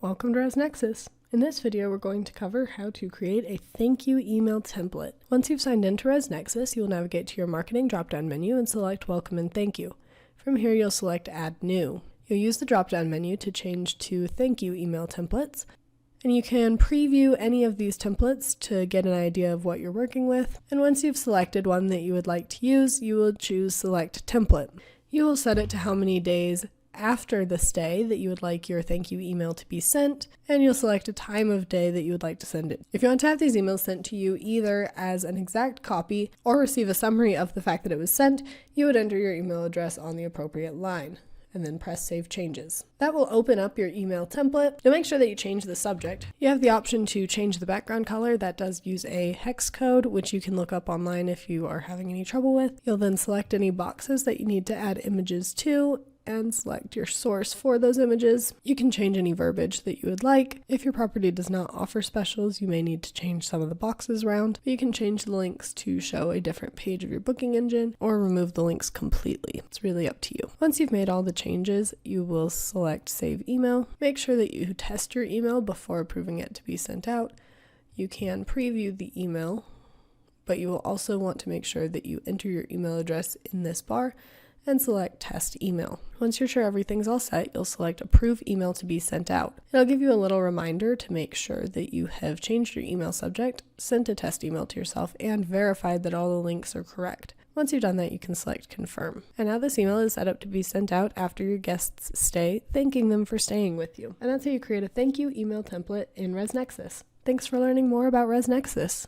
Welcome to ResNexus. In this video, we're going to cover how to create a thank you email template. Once you've signed into ResNexus, you'll navigate to your marketing drop-down menu and select Welcome and Thank You. From here, you'll select Add New. You'll use the drop-down menu to change to thank you email templates, and you can preview any of these templates to get an idea of what you're working with. And once you've selected one that you would like to use, you will choose Select Template. You will set it to how many days after the stay that you would like your thank you email to be sent, and you'll select a time of day that you would like to send it. If you want to have these emails sent to you either as an exact copy or receive a summary of the fact that it was sent, you would enter your email address on the appropriate line and then press Save Changes. That will open up your email template. You'll make sure that you change the subject. You have the option to change the background color. That does use a hex code, which you can look up online if you are having any trouble with. You'll then select any boxes that you need to add images to and select your source for those images. You can change any verbiage that you would like. If your property does not offer specials, you may need to change some of the boxes around. But you can change the links to show a different page of your booking engine or remove the links completely. It's really up to you. Once you've made all the changes, you will select Save Email. Make sure that you test your email before approving it to be sent out. You can preview the email, but you will also want to make sure that you enter your email address in this bar and select Test Email. Once you're sure everything's all set, you'll select Approve Email to be sent out. It'll give you a little reminder to make sure that you have changed your email subject, sent a test email to yourself, and verified that all the links are correct. Once you've done that, you can select Confirm. And now this email is set up to be sent out after your guests stay, thanking them for staying with you. And that's how you create a thank you email template in ResNexus. Thanks for learning more about ResNexus.